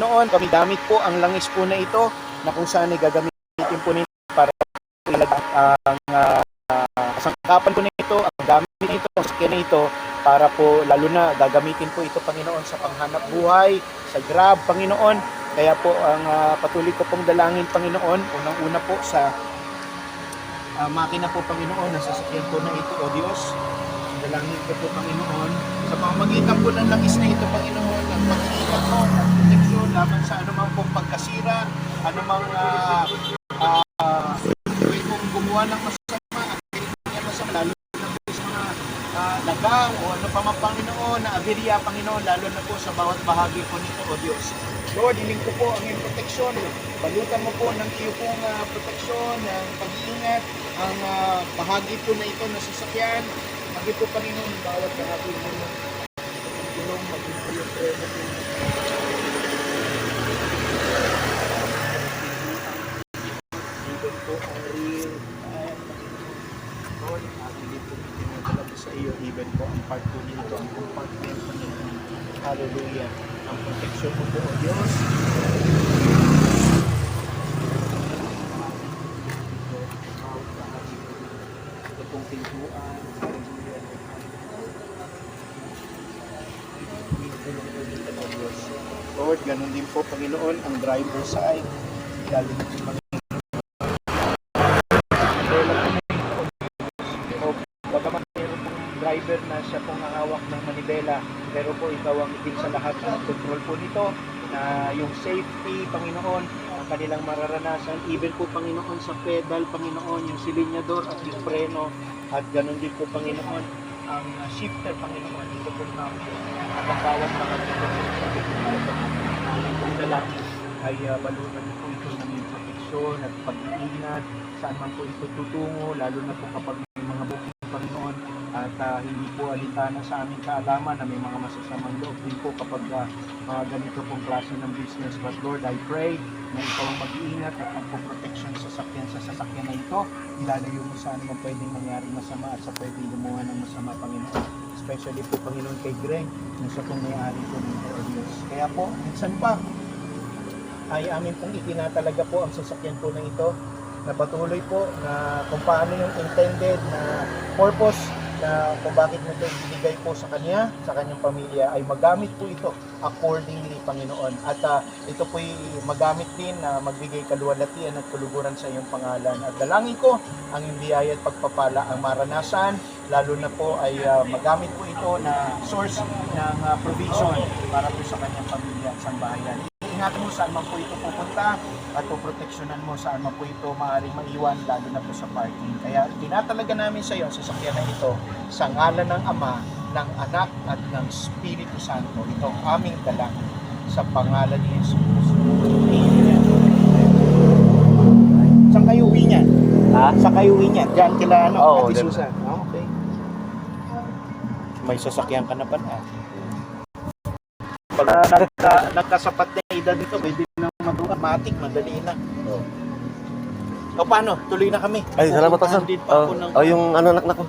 Panginoon, kami gamit po ang langis po na ito na kung saan ay gagamitin po nito para ang kasangkapan po nito, ang gamit nito, ang sakyan nito, para po lalo na gagamitin po ito, Panginoon, sa panghanap buhay, sa Grab, Panginoon. Kaya po ang patuloy ko pong dalangin, Panginoon, unang-una po sa makina po, Panginoon, na sasakyan po na ito, O Diyos. Dalangin ko po, Panginoon, sa pamamagitan po ng langis na ito, Panginoon, ang pag-iingat mo, ang proteksyon laban sa anumang pong pagkasira, anumang pwede pong gumawa ng masama, ang masama, lalo na po sa mga lagang o ano pa man, Panginoon, na aberya, Panginoon, lalo na po sa bawat bahagi po nito, O Diyos. Lord, hiling ko po ang iyong proteksyon. Balutan mo po ng iyong pong proteksyon, ng pag-iingat, ang bahagi po na ito na sasakyan. Maging po, Panginoon, bawat bahagi mo ng tulong, maging po yung preno po. Even po ang real, Lord, hindi po pinagdala sa iyo, even po ang part po nito, ang compartment, Panginoon. Hallelujah. Ang proteksyon mo po, O Diyos. Ito pong pintuan. Hallelujah. Lord, ganun din po, Panginoon, ang driver side. Galing po, Panginoon. Bagaman meron pong driver na siya pong hawak ng manibela, pero po ikaw ang itin sa lahat ng control po nito, na yung safety, Panginoon, ang kanilang mararanasan, even po, Panginoon, sa pedal, Panginoon, yung silinyador at yung preno, at ganun din po, Panginoon, ang shifter, Panginoon, ito po na ang bawat mga dalangin ay balutan po ito ng yung proteksyon at pag-iingat, saan man po ito tutungo, lalo na po kapag may mga bukid, Panginoon, at hindi po alintana sa aming kaalaman na may mga masasamang loob din po kapag mga ganito pong klase ng business. But Lord, I pray na ikaw ang mag-iingat at magpo-protection sa sasakyan na ito, ilalayo mo saan mo pwedeng mangyari masama at sa pwedeng gumawa ng masama, Panginoon. Especially po, Panginoon, kay Greg, na siya pong may-ari po ng Diyos. Kaya po, minsan pa, ay amin pong itinatalaga po ang sasakyan po na ito, na patuloy po na kung paano yung intended na purpose na kung bakit mo ito ibigay po sa kanya, sa kanyang pamilya, ay magamit po ito accordingly, Panginoon. At ito po ay magamit din na magbigay kaluwalhatian at kuluguran sa iyong pangalan. At dalangin ko ang iyong biyaya at pagpapala ang maranasan, lalo na po ay magamit po ito na source ng provision para po sa kanyang pamilya at sambahayan. Ingatan mo saan man po ito pupunta at poproteksyonan mo saan man po ito maaaring maiwan, lalo na po sa parking. Kaya tinatalaga namin sa iyo ang sasakyan na ito sa ngalan ng Ama, ng Anak at ng Espiritu Santo. Ito ang aming dalangin sa pangalan ni Jesus. Amen. Saan kayo uwi niyan? Ha? Saan kayo uwi niyan? Diyan kila Oo, Ate Susan. Okay. May sasakyan ka na ba na? Pag nagkasapat na edad dito, pwede na matik, madali na. O paano? Tuloy na kami. Ay, salamat, Pastor. Din pa ako ng yung anak ko.